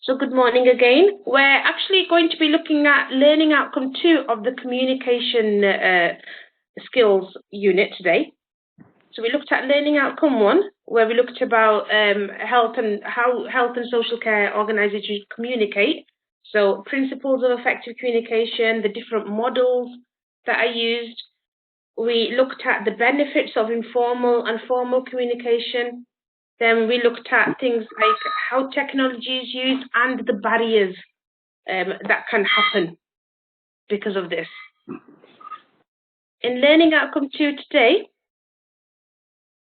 So good morning again. We're actually going to be looking at learning outcome 2 of the communication skills unit today. So we looked at learning outcome 1, where we looked about health and how health and social care organizations communicate. So principles of effective communication, the different models that are used. We looked at the benefits of informal and formal communication. Then we looked at things like how technology is used and the barriers that can happen because of this. In learning outcome 2 today,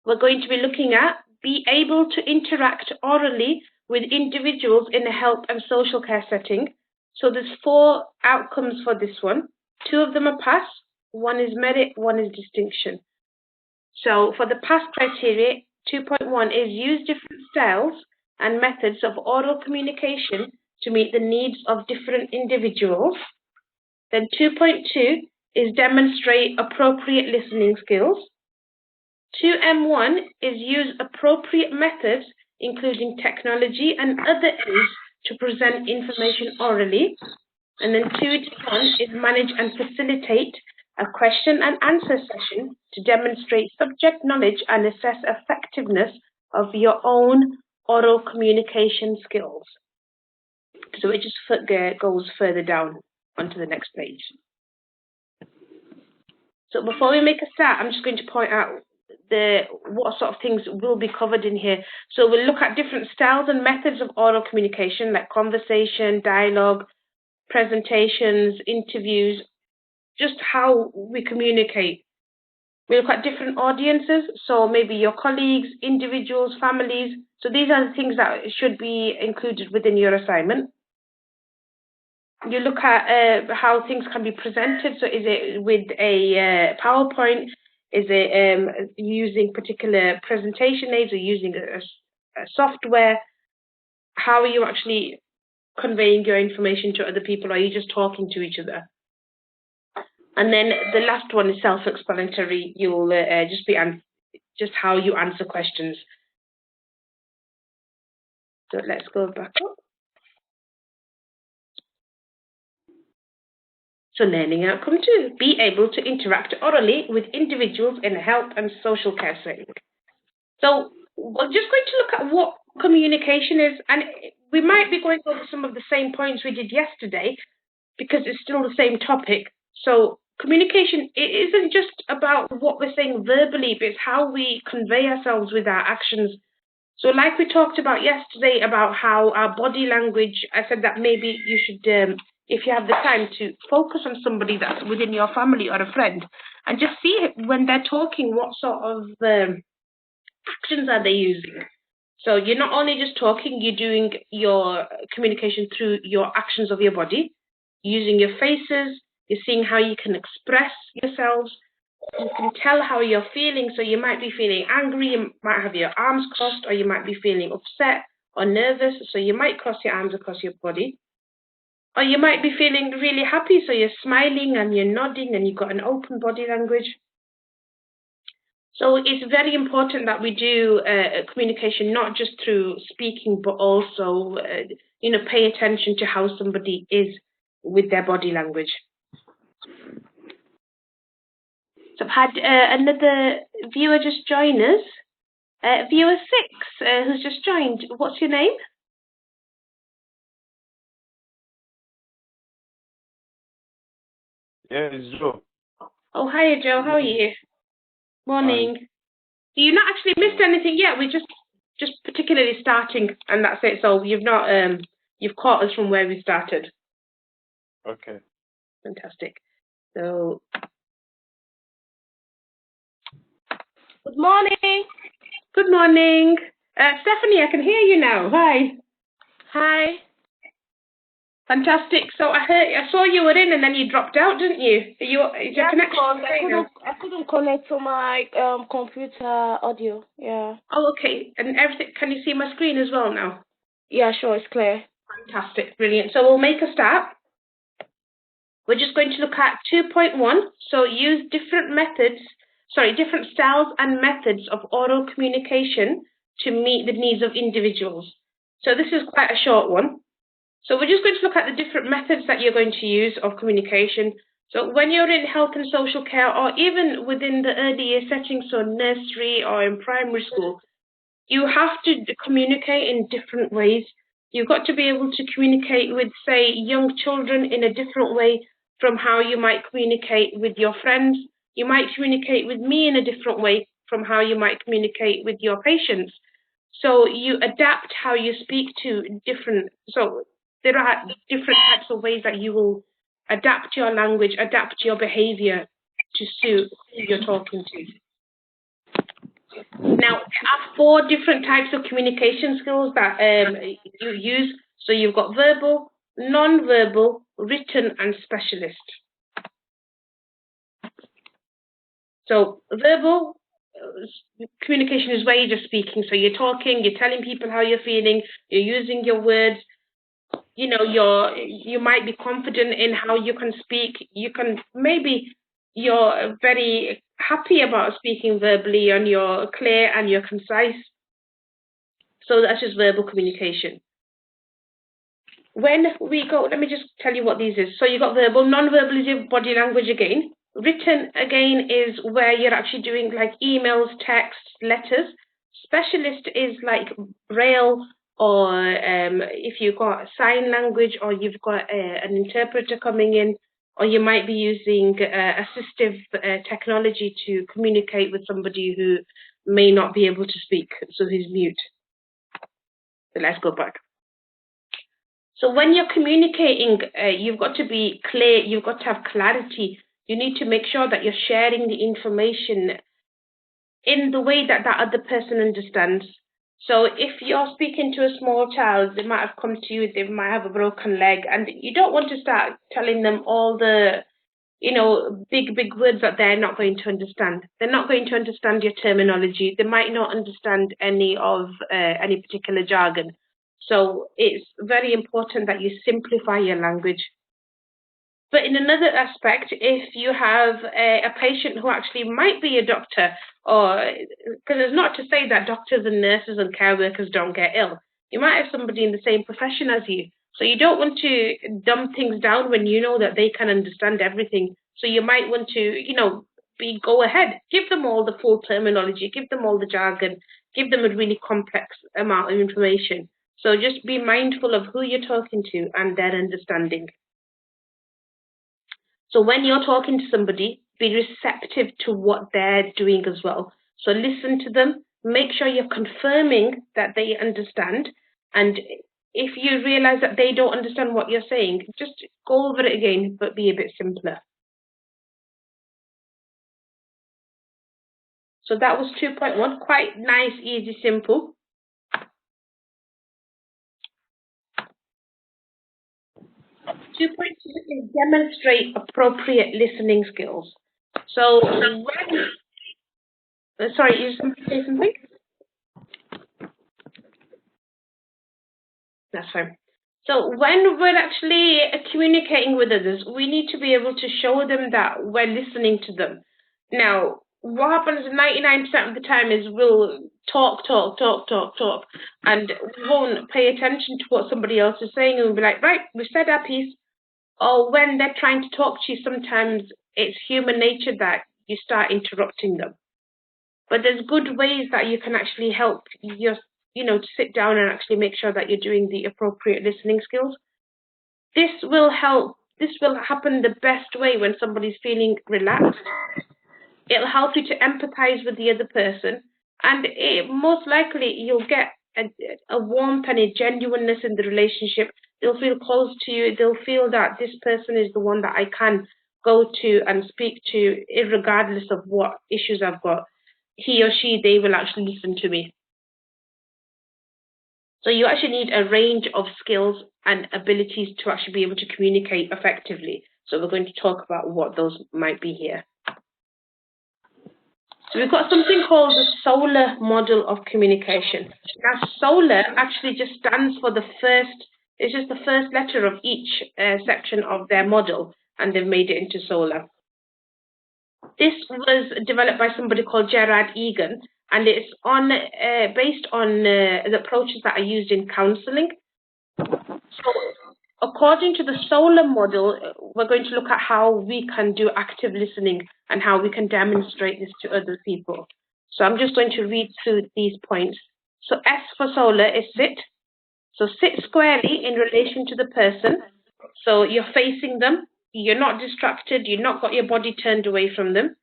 we're going to be looking at be able to interact orally with individuals in a health and social care setting. So there's 4 outcomes for this one. 2 of them are pass, 1 is merit, 1 is distinction. So for the pass criteria, 2.1 is use different styles and methods of oral communication to meet the needs of different individuals. Then 2.2 is demonstrate appropriate listening skills. 2M1 is use appropriate methods, including technology and other aids to present information orally. And then 2D1 is manage and facilitate a question and answer session to demonstrate subject knowledge and assess effectiveness of your own oral communication skills. So it just goes further down onto the next page. So before we make a start, I'm just going to point out what sort of things will be covered in here. So we'll look at different styles and methods of oral communication, like conversation, dialogue, presentations, interviews, just how we communicate. We look at different audiences, so maybe your colleagues, individuals, families. So these are the things that should be included within your assignment. You look at how things can be presented. So is it with a PowerPoint? Is it using particular presentation aids or using a software? How are you actually conveying your information to other people? Or are you just talking to each other? And then the last one is self-explanatory. You'll just how you answer questions. So let's go back up. So learning outcome 2, be able to interact orally with individuals in a health and social care setting. So we're just going to look at what communication is, and we might be going over some of the same points we did yesterday because it's still the same topic. So communication, it isn't just about what we're saying verbally, but it's how we convey ourselves with our actions. So like we talked about yesterday about how our body language, I said that maybe you should, if you have the time, to focus on somebody that's within your family or a friend and just see when they're talking, what sort of actions are they using. So you're not only just talking, you're doing your communication through your actions of your body, using your faces, you're seeing how you can express yourselves. You can tell how you're feeling. So you might be feeling angry, you might have your arms crossed, or you might be feeling upset or nervous. So you might cross your arms across your body. Or you might be feeling really happy, so you're smiling and you're nodding and you've got an open body language. So it's very important that we do communication, not just through speaking, but also, pay attention to how somebody is with their body language. So I've had another viewer just join us. Viewer 6, who's just joined. What's your name? Yeah, it's Joe. Oh, hiya, Joe. How are you? Morning. So you've not actually missed anything yet. We're just particularly starting, and that's it. So you've not you've caught us from where we started. Okay. Fantastic. So good morning. Good morning. Stephanie, I can hear you now. Hi. Hi. Fantastic. So I saw you were in and then you dropped out, didn't you? Is your connection? I couldn't connect to my computer audio. Yeah. Oh, okay. And everything. Can you see my screen as well now? Yeah, sure. It's clear. Fantastic. Brilliant. So we'll make a start. We're just going to look at 2.1. So use different styles and methods of oral communication to meet the needs of individuals. So this is quite a short one. So we're just going to look at the different methods that you're going to use of communication. So when you're in health and social care, or even within the early year setting, so nursery or in primary school, you have to communicate in different ways. You've got to be able to communicate with, say, young children in a different way from how you might communicate with your friends. You might communicate with me in a different way from how you might communicate with your patients. So you adapt how you speak to different, so there are different types of ways that you will adapt your language, adapt your behavior to suit who you're talking to. Now, there are 4 different types of communication skills that you use. So you've got verbal, non-verbal, written, and specialist. So verbal communication is where you're just speaking. So you're talking, you're telling people how you're feeling, you're using your words. You know, you might be confident in how you can speak. You're very happy about speaking verbally, and you're clear and you're concise. So that's just verbal communication. When we go, let me just tell you what these is. So you've got verbal, non-verbal is your body language again. Written again is where you're actually doing like emails, texts, letters. Specialist is like braille, or if you've got sign language, or you've got an interpreter coming in, or you might be using assistive technology to communicate with somebody who may not be able to speak, so who's mute. So let's go back. So when you're communicating, you've got to be clear, you've got to have clarity. You need to make sure that you're sharing the information in the way that that other person understands. So if you're speaking to a small child, they might have come to you, they might have a broken leg, and you don't want to start telling them all the, big words that they're not going to understand. They're not going to understand your terminology. They might not understand any particular jargon. So it's very important that you simplify your language. But in another aspect, if you have a patient who actually might be a doctor, or because it's not to say that doctors and nurses and care workers don't get ill. You might have somebody in the same profession as you. So you don't want to dumb things down when you know that they can understand everything. So you might want to, go ahead. Give them all the full terminology. Give them all the jargon. Give them a really complex amount of information. So just be mindful of who you're talking to and their understanding. So when you're talking to somebody, be receptive to what they're doing as well. So listen to them, make sure you're confirming that they understand. And if you realize that they don't understand what you're saying, just go over it again, but be a bit simpler. So that was 2.1, quite nice, easy, simple. 2.2 is demonstrate appropriate listening skills. So sorry, you just want to say something? That's fine. So when we're actually communicating with others, we need to be able to show them that we're listening to them. Now, what happens 99% of the time is we'll talk, and we won't pay attention to what somebody else is saying, and we'll be like, right, we've said our piece. Or when they're trying to talk to you, sometimes it's human nature that you start interrupting them. But there's good ways that you can actually help to sit down and actually make sure that you're doing the appropriate listening skills. This will happen the best way when somebody's feeling relaxed. It'll help you to empathize with the other person, and most likely you'll get a warmth and a genuineness in the relationship. They'll feel close to you. They'll feel that this person is the one that I can go to and speak to, regardless of what issues I've got. He or she, they will actually listen to me. So you actually need a range of skills and abilities to actually be able to communicate effectively. So we're going to talk about what those might be here. So we've got something called the SOLAR model of communication. Now, SOLAR actually just stands for it's just the first letter of each section of their model, and they've made it into SOLAR. This was developed by somebody called Gerard Egan, and it's based on the approaches that are used in counselling. So according to the SOLAR model, we're going to look at how we can do active listening and how we can demonstrate this to other people. So I'm just going to read through these points. So S for SOLAR is sit. So sit squarely in relation to the person. So you're facing them. You're not distracted. You've not got your body turned away from them.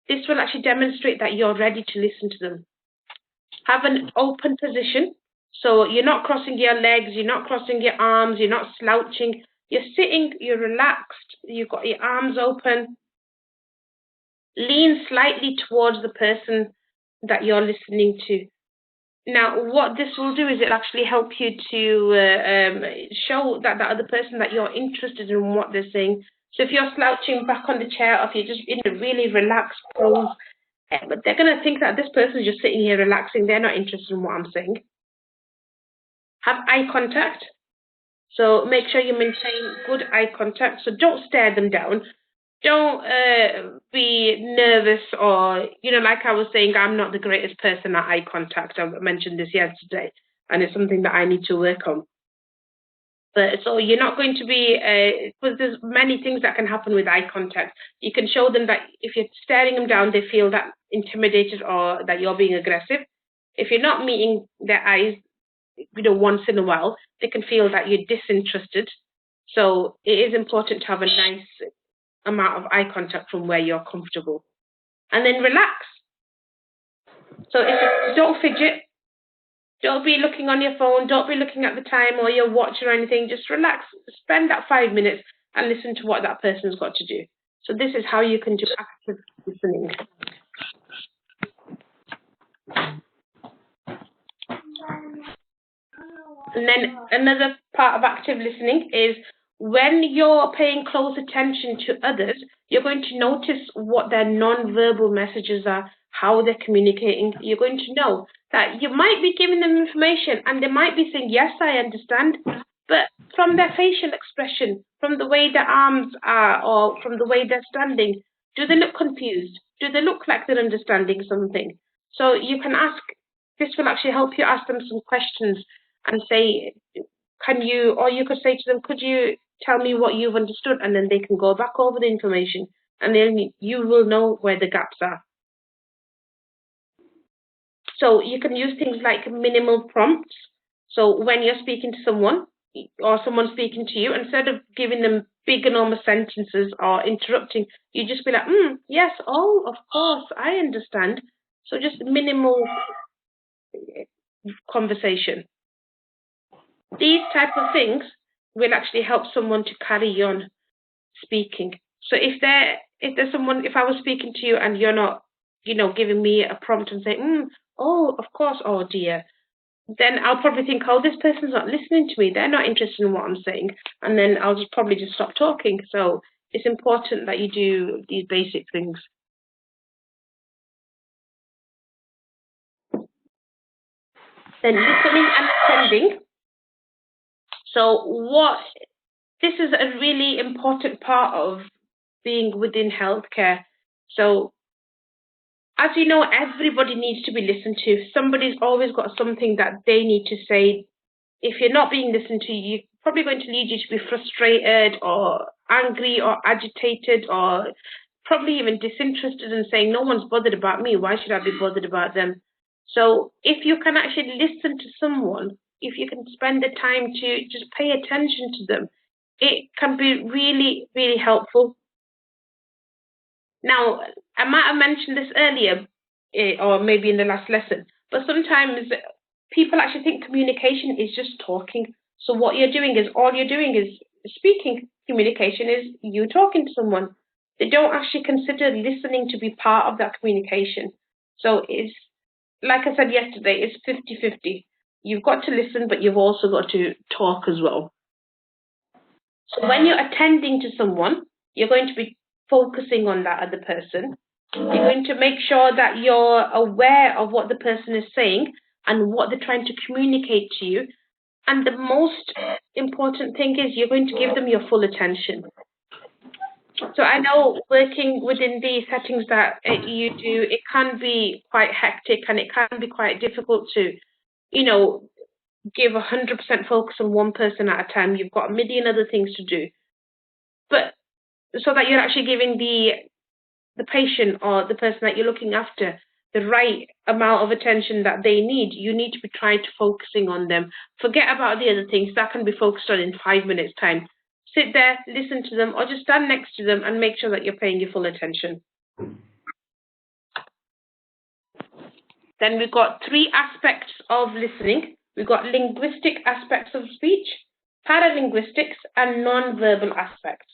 This will actually demonstrate that you're ready to listen to them. Have an open position. So you're not crossing your legs, you're not crossing your arms, you're not slouching. You're sitting, you're relaxed, you've got your arms open. Lean slightly towards the person that you're listening to. Now, what this will do is it'll actually help you to show that the other person that you're interested in what they're saying. So if you're slouching back on the chair or if you're just in a really relaxed pose, but they're going to think that this person is just sitting here relaxing. They're not interested in what I'm saying. Have eye contact. So make sure you maintain good eye contact. So don't stare them down. Don't be nervous or, like I was saying, I'm not the greatest person at eye contact. I mentioned this yesterday, and it's something that I need to work on. But so you're not going to be, because there's many things that can happen with eye contact. You can show them that if you're staring them down, they feel that intimidated or that you're being aggressive. If you're not meeting their eyes, once in a while, they can feel that you're disinterested. So it is important to have a nice amount of eye contact from where you're comfortable. And then relax. So don't fidget. Don't be looking on your phone. Don't be looking at the time or your watch or anything. Just relax. Spend that 5 minutes and listen to what that person's got to do. So this is how you can do active listening. And then another part of active listening is when you're paying close attention to others, you're going to notice what their non-verbal messages are, how they're communicating. You're going to know that you might be giving them information and they might be saying, yes, I understand. But from their facial expression, from the way their arms are or from the way they're standing, do they look confused? Do they look like they're understanding something? So you can ask, this will actually help you ask them some questions and say, or you could say to them, could you tell me what you've understood? And then they can go back over the information and then you will know where the gaps are. So you can use things like minimal prompts. So when you're speaking to someone or someone speaking to you, instead of giving them big enormous sentences or interrupting, you just be like, yes, oh, of course, I understand. So just minimal conversation. These type of things will actually help someone to carry on speaking. So if I was speaking to you and you're not, giving me a prompt and saying, oh, of course, oh dear, then I'll probably think, oh, this person's not listening to me. They're not interested in what I'm saying. And then I'll probably just stop talking. So it's important that you do these basic things. Then listening and attending. So this is a really important part of being within healthcare. So as you know, everybody needs to be listened to. Somebody's always got something that they need to say. If you're not being listened to, you're probably going to lead you to be frustrated or angry or agitated or probably even disinterested and saying, no one's bothered about me. Why should I be bothered about them? So if you can actually listen to someone, if you can spend the time to just pay attention to them, it can be really, really helpful. Now, I might have mentioned this earlier, or maybe in the last lesson, but sometimes people actually think communication is just talking. So what you're doing is, all you're doing is speaking. Communication is you talking to someone. They don't actually consider listening to be part of that communication. So it's, like I said yesterday, it's 50-50. You've got to listen, but you've also got to talk as well. So when you're attending to someone, you're going to be focusing on that other person. You're going to make sure that you're aware of what the person is saying and what they're trying to communicate to you. And the most important thing is you're going to give them your full attention. So I know working within the settings that you do, it can be quite hectic and it can be quite difficult to, give 100% focus on one person at a time. You've got a million other things to do. But so that you're actually giving the patient or the person that you're looking after the right amount of attention that they need, you need to be trying to focusing on them. Forget about the other things. That can be focused on in 5 minutes' time. Sit there, listen to them, or just stand next to them and make sure that you're paying your full attention. Then we've got 3 aspects of listening. We've got linguistic aspects of speech, paralinguistics, and non-verbal aspects.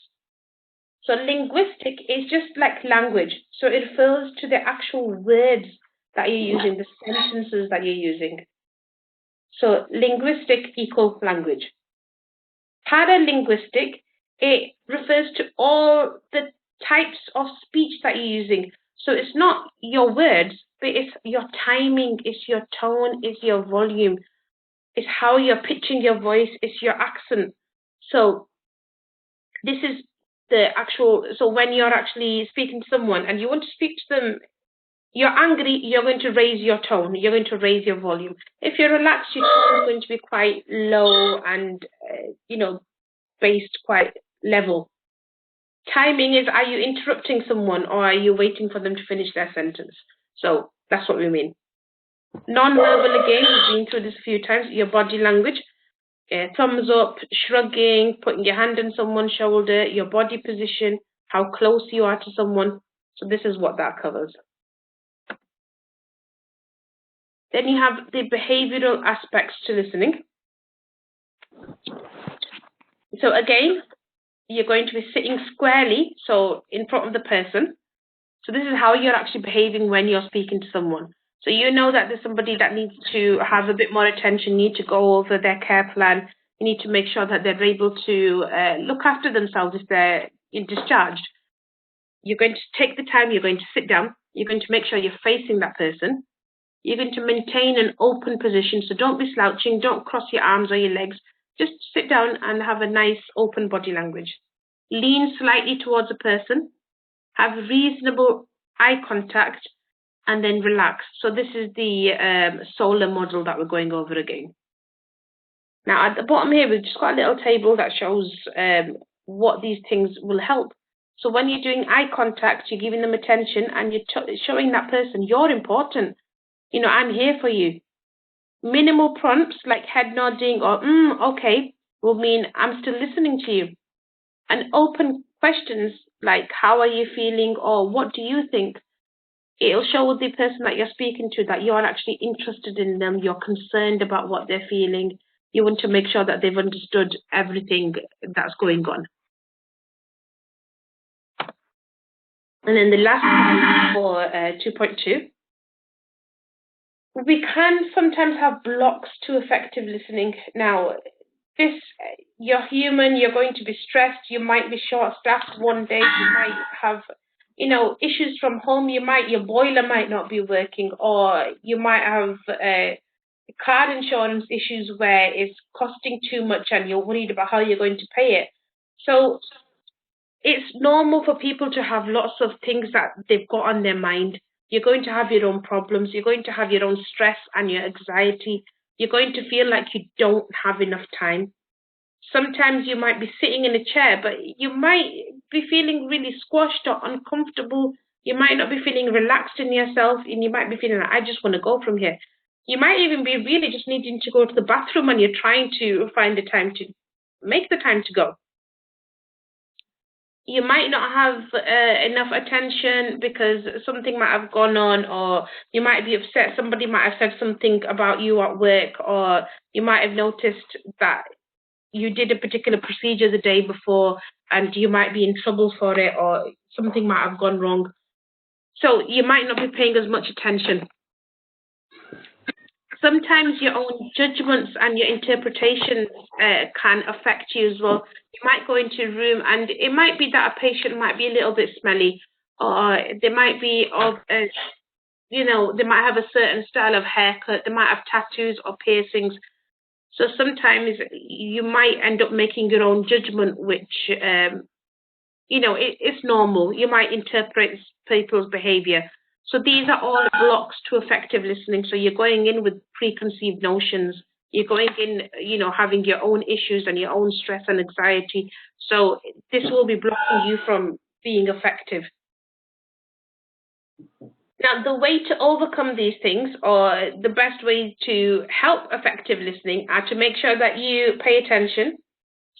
So linguistic is just like language. So it refers to the actual words that you're using, the sentences that you're using. So linguistic equals language. Paralinguistic, it refers to all the types of speech that you're using. So it's not your words, but it's your timing, it's your tone, it's your volume, it's how you're pitching your voice, it's your accent. So this is the actual, so when you're actually speaking to someone and you want to speak to them, you're angry, you're going to raise your tone, you're going to raise your volume. If you're relaxed, your tone is going to be quite low and, based quite level. Timing is, are you interrupting someone or are you waiting for them to finish their sentence? So that's what we mean. Non-verbal, again, we've been through this a few times, your body language. Thumbs up, shrugging, putting your hand on someone's shoulder, your body position, how close you are to someone. So this is what that covers. Then you have the behavioral aspects to listening. So again, you're going to be sitting squarely, so in front of the person. So this is how you're actually behaving when you're speaking to someone. So you know that there's somebody that needs to have a bit more attention, need to go over their care plan. You need to make sure that they're able to look after themselves if they're discharged. You're going to take the time, you're going to sit down, you're going to make sure you're facing that person. You're going to maintain an open position, so don't be slouching, don't cross your arms or your legs. Just sit down and have a nice open body language. Lean slightly towards a person, have reasonable eye contact, and then relax. So this is the solar model that we're going over again. Now at the bottom here, we've just got a little table that shows what these things will help. So when you're doing eye contact, you're giving them attention and you're showing that person you're important. I'm here for you. Minimal prompts like head nodding or okay will mean I'm still listening to you. And open questions like how are you feeling or what do you think? It'll show the person that you're speaking to that you're actually interested in them, you're concerned about what they're feeling. You want to make sure that they've understood everything that's going on. And then the last one for 2.2. We can sometimes have blocks to effective listening. Now, you're human, you're going to be stressed, you might be short-staffed one day, you might have, issues from home, your boiler might not be working, or you might have car insurance issues where it's costing too much and you're worried about how you're going to pay it. So it's normal for people to have lots of things that they've got on their mind. You're going to have your own problems. You're going to have your own stress and your anxiety. You're going to feel like you don't have enough time. Sometimes you might be sitting in a chair, but you might be feeling really squashed or uncomfortable. You might not be feeling relaxed in yourself, and you might be feeling like, I just want to go from here. You might even be really just needing to go to the bathroom and you're trying to find the time to make the time to go. You might not have enough attention because something might have gone on, or you might be upset. Somebody might have said something about you at work, or you might have noticed that you did a particular procedure the day before and you might be in trouble for it, or something might have gone wrong. So you might not be paying as much attention. Sometimes your own judgments and your interpretations can affect you as well. You might go into a room and it might be that a patient might be a little bit smelly, or they might be they might have a certain style of haircut, they might have tattoos or piercings. So sometimes you might end up making your own judgment, which, it's normal. You might interpret people's behavior. So these are all blocks to effective listening. So you're going in with preconceived notions. You're going in, having your own issues and your own stress and anxiety. So this will be blocking you from being effective. Now, the way to overcome these things, or the best way to help effective listening, are to make sure that you pay attention.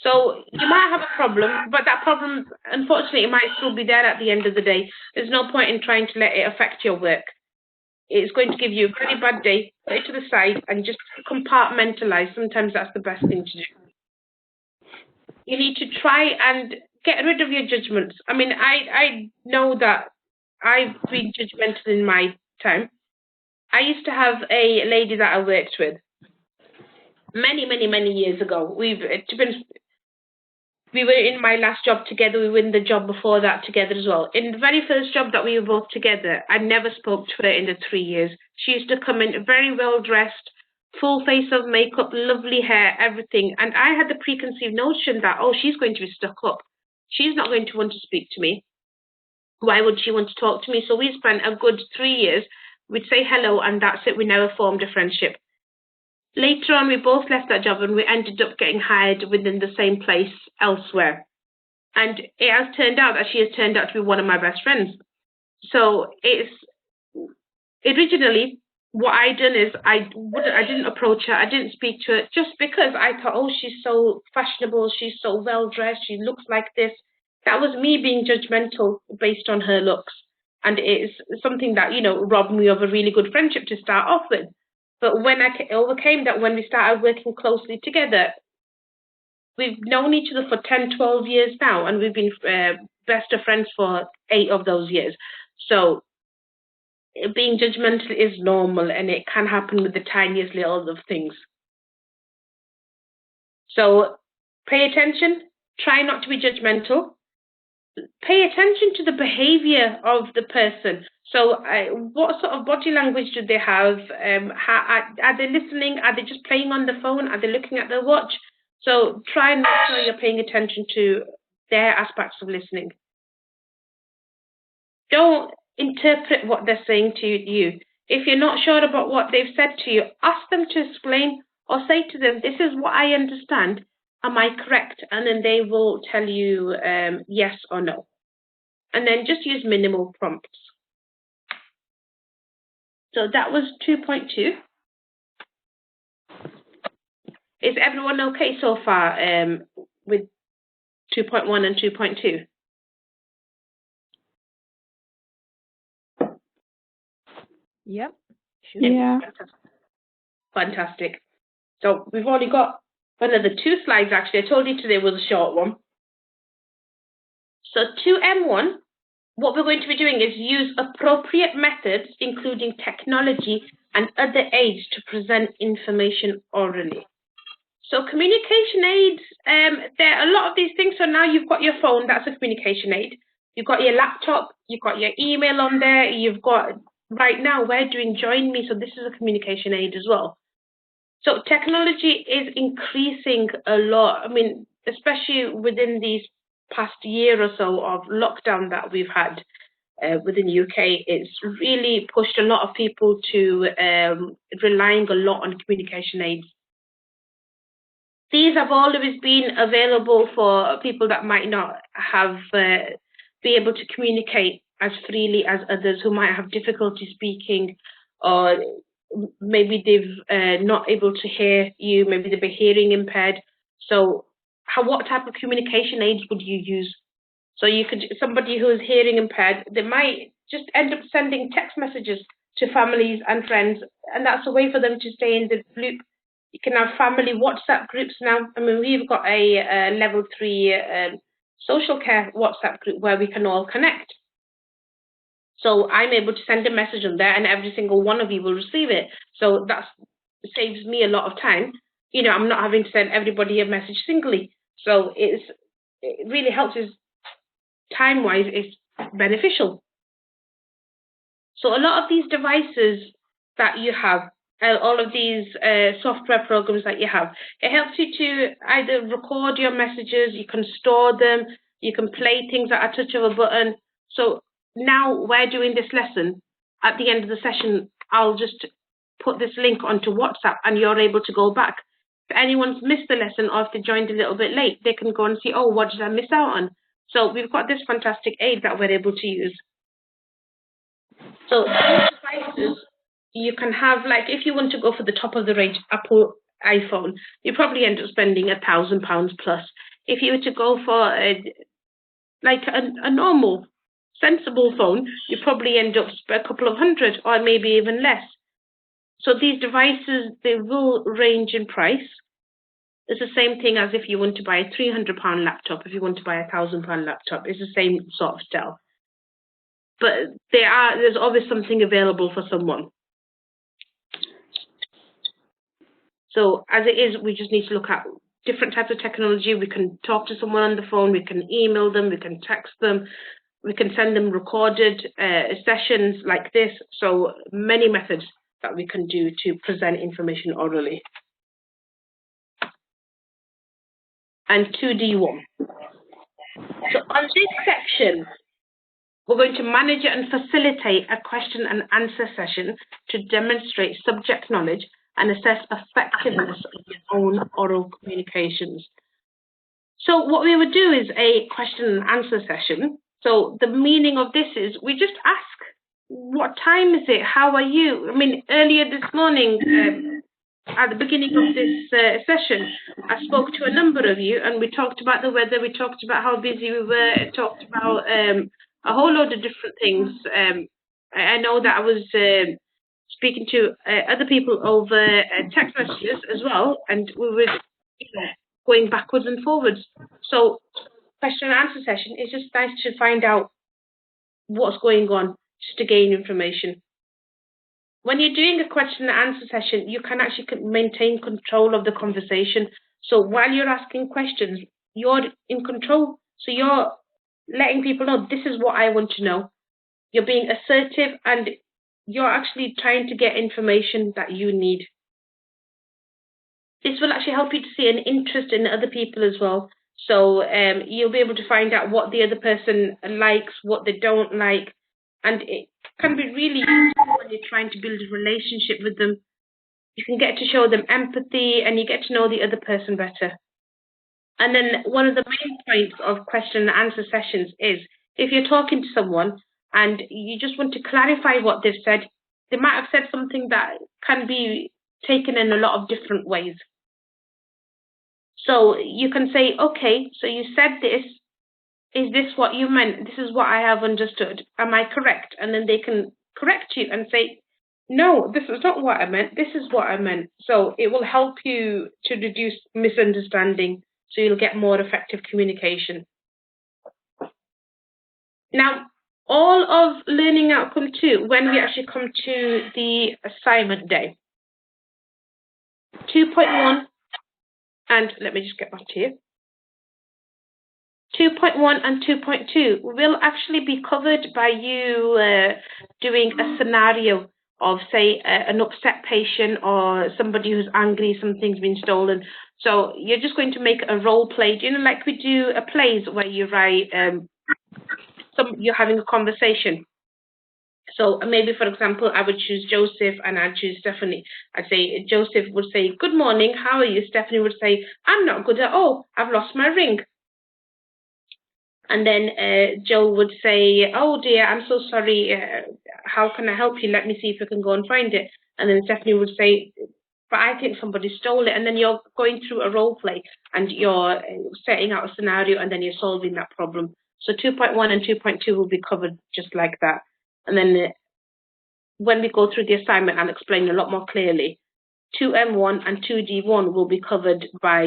So you might have a problem, but that problem, unfortunately, it might still be there at the end of the day. There's no point in trying to let it affect your work. It's going to give you a really bad day, put it to the side, and just compartmentalize. Sometimes that's the best thing to do. You need to try and get rid of your judgments. I mean, I know that I've been judgmental in my time. I used to have a lady that I worked with many, many, many years ago. We were in my last job together. We were in the job before that together as well. In the very first job that we were both together, I never spoke to her in the 3 years. She used to come in very well dressed, full face of makeup, lovely hair, everything. And I had the preconceived notion that, oh, she's going to be stuck up. She's not going to want to speak to me. Why would she want to talk to me? So we spent a good 3 years. We'd say hello, and that's it. We never formed a friendship. Later on, we both left that job, and we ended up getting hired within the same place elsewhere. And it has turned out that she has turned out to be one of my best friends. So it's originally what I done is I didn't approach her, I didn't speak to her, just because I thought, oh, she's so fashionable, she's so well dressed, she looks like this. That was me being judgmental based on her looks, and it's something that robbed me of a really good friendship to start off with. But when I overcame that, when we started working closely together, we've known each other for 10, 12 years now, and we've been best of friends for 8 of those years. So being judgmental is normal, and it can happen with the tiniest little of things. So pay attention, try not to be judgmental. Pay attention to the behavior of the person. So what sort of body language do they have? Are they listening? Are they just playing on the phone? Are they looking at their watch? So try and make sure you're paying attention to their aspects of listening. Don't interpret what they're saying to you. If you're not sure about what they've said to you, ask them to explain, or say to them, this is what I understand. Am I correct? And then they will tell you yes or no. And then just use minimal prompts. So that was 2.2. Is everyone okay so far with 2.1 and 2.2? Yep. Yeah. Fantastic. So we've only got another 2 slides actually. I told you today was a short one. So 2M1, what we're going to be doing is use appropriate methods, including technology and other aids to present information orally. So communication aids, there are a lot of these things. So now you've got your phone, that's a communication aid. You've got your laptop, you've got your email on there, you've got, right now we're doing Join Me, so this is a communication aid as well. So technology is increasing a lot. I mean, especially within these past year or so of lockdown that we've had within the UK, it's really pushed a lot of people to relying a lot on communication aids. These have always been available for people that might not have be able to communicate as freely as others who might have difficulty speaking, or maybe they've not able to hear you, maybe they've been hearing impaired. So what type of communication aids would you use? So you could, somebody who is hearing impaired, they might just end up sending text messages to families and friends, and that's a way for them to stay in the loop. You can have family WhatsApp groups now. I mean, we've got a level 3 social care WhatsApp group where we can all connect. So I'm able to send a message on there, and every single one of you will receive it. So that saves me a lot of time. I'm not having to send everybody a message singly. So it really helps us time-wise. It's beneficial. So a lot of these devices that you have, all of these software programs that you have, it helps you to either record your messages, you can store them, you can play things at a touch of a button. So now we're doing this lesson. At the end of the session, I'll just put this link onto WhatsApp and you're able to go back. If anyone's missed the lesson or if they joined a little bit late, they can go and see, oh, what did I miss out on? So we've got this fantastic aid that we're able to use. So these devices, you can have, like, if you want to go for the top of the range Apple iPhone, you probably end up spending £1,000 plus. If you were to go for a normal, sensible phone, you probably end up a couple of hundred or maybe even less. So these devices, they will range in price. It's the same thing as if you want to buy a £300 laptop, if you want to buy a £1,000 laptop, it's the same sort of style. But there's always something available for someone. So as it is, we just need to look at different types of technology. We can talk to someone on the phone, we can email them, we can text them, we can send them recorded sessions like this. So many methods that we can do to present information orally. And 2D1. So on this section, we're going to manage and facilitate a question and answer session to demonstrate subject knowledge and assess effectiveness of your own oral communications. So what we would do is a question and answer session. So the meaning of this is we just ask, what time is it? How are you? I mean, earlier this morning, at the beginning of this session, I spoke to a number of you and we talked about the weather, we talked about how busy we were, talked about a whole load of different things. I know that I was speaking to other people over text messages as well, and we were going backwards and forwards. So question and answer session is just nice to find out what's going on, just to gain information. When you're doing a question and answer session, you can actually maintain control of the conversation. So while you're asking questions, you're in control. So you're letting people know, this is what I want to know. You're being assertive and you're actually trying to get information that you need. This will actually help you to see an interest in other people as well. So you'll be able to find out what the other person likes, what they don't like. And it can be really useful when you're trying to build a relationship with them. You can get to show them empathy and you get to know the other person better. And then one of the main points of question and answer sessions is if you're talking to someone and you just want to clarify what they've said, they might have said something that can be taken in a lot of different ways. So you can say, okay, so you said this. Is this what you meant? This is what I have understood. Am I correct? And then they can correct you and say, no, this is not what I meant. This is what I meant. So it will help you to reduce misunderstanding. So you'll get more effective communication. Now, all of learning outcome 2, when we actually come to the assignment day, 2.1, and let me just get back to you. 2.1 and 2.2 will actually be covered by you doing a scenario of, say, an upset patient or somebody who's angry, something's been stolen. So you're just going to make a role play, you know, like we do a plays where you write, you're having a conversation. So maybe, for example, I would choose Joseph and I'd choose Stephanie. I'd say, Joseph would say, good morning, how are you? Stephanie would say, I'm not good at all, I've lost my ring. And then Joe would say, oh dear, I'm so sorry, how can I help you? Let me see if I can go and find it. And then Stephanie would say, but I think somebody stole it. And then you're going through a role play and you're setting out a scenario and then you're solving that problem. So 2.1 and 2.2 will be covered just like that. And then when we go through the assignment, I'll explain a lot more clearly. 2M1 and 2D1 will be covered by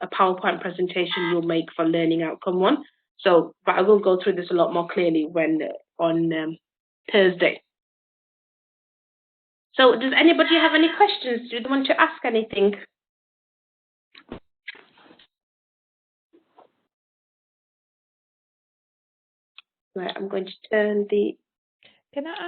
a PowerPoint presentation you'll make for Learning Outcome 1. So, but I will go through this a lot more clearly when on Thursday. So, does anybody have any questions? Do they want to ask anything? Right, I'm going to turn the... Can I ask